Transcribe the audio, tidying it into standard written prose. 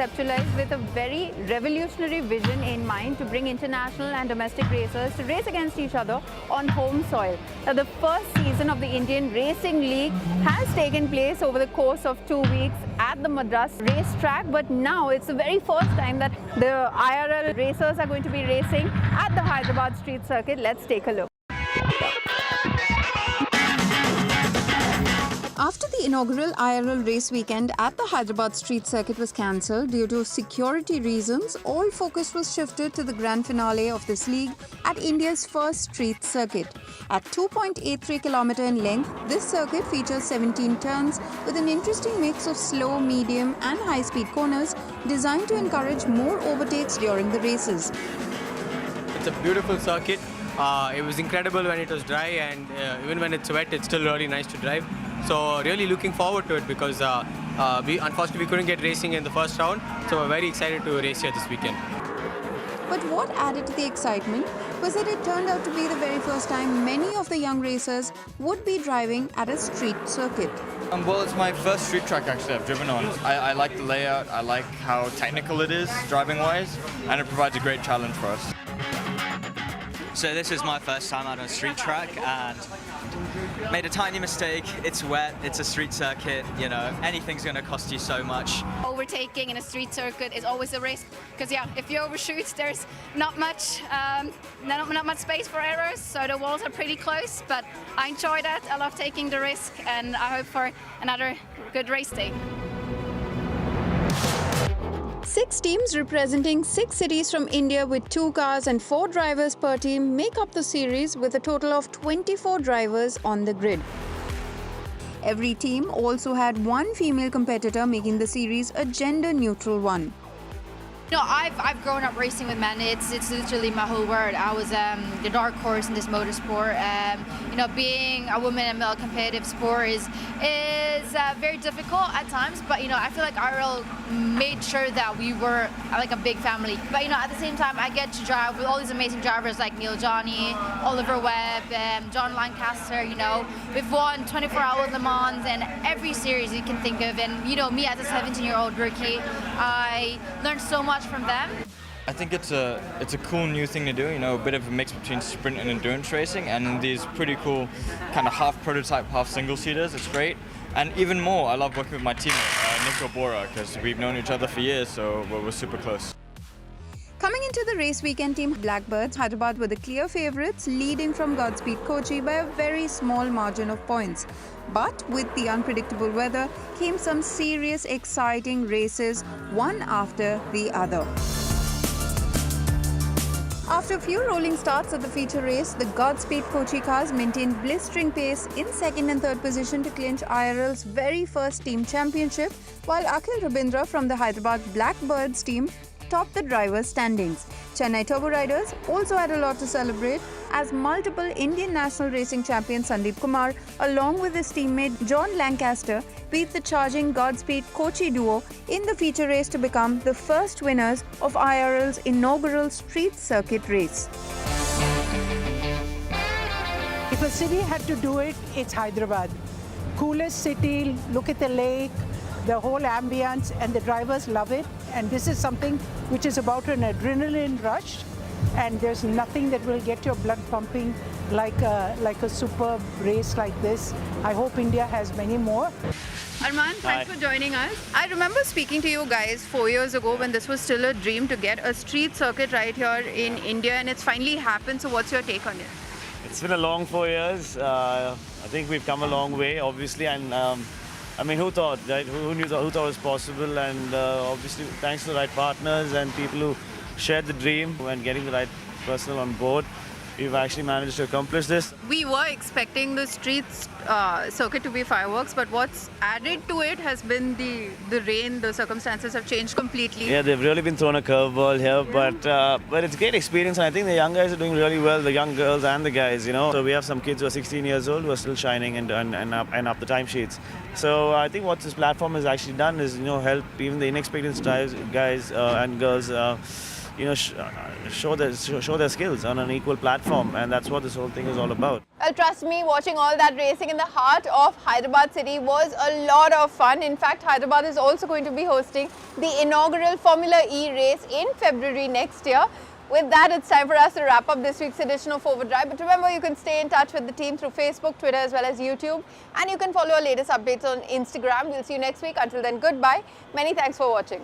conceptualized with a very revolutionary vision in mind to bring international and domestic racers to race against each other on home soil. Now, the first season of the Indian Racing League has taken place over the course of 2 weeks at the Madras racetrack, but now it's the very first time that the IRL racers are going to be racing at the Hyderabad street circuit. Let's take a look. After the inaugural IRL race weekend at the Hyderabad street circuit was cancelled due to security reasons, all focus was shifted to the grand finale of this league at India's first street circuit. At 2.83 km in length, this circuit features 17 turns with an interesting mix of slow, medium and high-speed corners designed to encourage more overtakes during the races. It's a beautiful circuit. It was incredible when it was dry, and even when it's wet, it's still really nice to drive. So really looking forward to it because unfortunately we couldn't get racing in the first round. So we're very excited to race here this weekend. But what added to the excitement was that it turned out to be the very first time many of the young racers would be driving at a street circuit. Well, it's my first street track actually I've driven on. I like the layout, I like how technical it is driving-wise, and it provides a great challenge for us. So this is my first time out on a street track and made a tiny mistake. It's wet, it's a street circuit, you know, anything's going to cost you so much. Overtaking in a street circuit is always a risk because if you overshoot, there's not much space for errors, so the walls are pretty close, but I enjoy that. I love taking the risk and I hope for another good race day. 6 teams representing 6 cities from India with 2 cars and 4 drivers per team make up the series with a total of 24 drivers on the grid. Every team also had 1 female competitor, making the series a gender-neutral one. You know, I've grown up racing with men. It's literally my whole world. I was the dark horse in this motorsport. You know, being a woman in a male competitive sport is very difficult at times. But you know, I feel like IRL made sure that we were like a big family. But you know, at the same time, I get to drive with all these amazing drivers like Neil Johnny, Oliver Webb, John Lancaster. You know, we've won 24 Hours Le Mans and every series you can think of. And you know, me as a 17-year-old rookie, I learned so much from them. I think it's a cool new thing to do, you know, a bit of a mix between sprint and endurance racing, and these pretty cool kind of half prototype, half single-seaters. It's great. And even more, I love working with my teammate, Nico Bora, because we've known each other for years, so we're super close. Coming into the race weekend, Team Blackbirds Hyderabad were the clear favourites, leading from Godspeed Kochi by a very small margin of points. But with the unpredictable weather came some serious, exciting races, one after the other. After a few rolling starts at the feature race, the Godspeed Kochi cars maintained blistering pace in 2nd and 3rd position to clinch IRL's very first team championship, while Akhil Rabindra from the Hyderabad Blackbirds team topped the drivers' standings. Chennai Turbo Riders also had a lot to celebrate as multiple Indian national racing champion Sandeep Kumar, along with his teammate John Lancaster, beat the charging Godspeed Kochi duo in the feature race to become the first winners of IRL's inaugural street circuit race. If a city had to do it, it's Hyderabad. Coolest city, look at the lake, the whole ambience, and the drivers love it. And this is something which is about an adrenaline rush, and there's nothing that will get your blood pumping like a superb race like this. I hope India has many more. Arman, thanks for joining us. I remember speaking to you guys 4 years ago when this was still a dream to get a street circuit right here in India, and it's finally happened. So what's your take on it? It's been a long 4 years. I think we've come a long way, obviously, and I mean, who thought, right? Who thought it was possible? And obviously, thanks to the right partners and people who shared the dream and getting the right personnel on board, we've actually managed to accomplish this. We were expecting the street circuit to be fireworks, but what's added to it has been the rain. The circumstances have changed completely. Yeah, they've really been thrown a curveball here, but it's a great experience, and I think the young guys are doing really well, the young girls and the guys, you know. So we have some kids who are 16 years old who are still shining and up the timesheets. So I think what this platform has actually done is, you know, help even the inexperienced guys and girls show their skills on an equal platform, and that's what this whole thing is all about. Well, trust me, watching all that racing in the heart of Hyderabad city was a lot of fun. In fact, Hyderabad is also going to be hosting the inaugural Formula E race in February next year. With that, it's time for us to wrap up this week's edition of Overdrive. But remember, you can stay in touch with the team through Facebook, Twitter, as well as YouTube. And you can follow our latest updates on Instagram. We'll see you next week. Until then, goodbye. Many thanks for watching.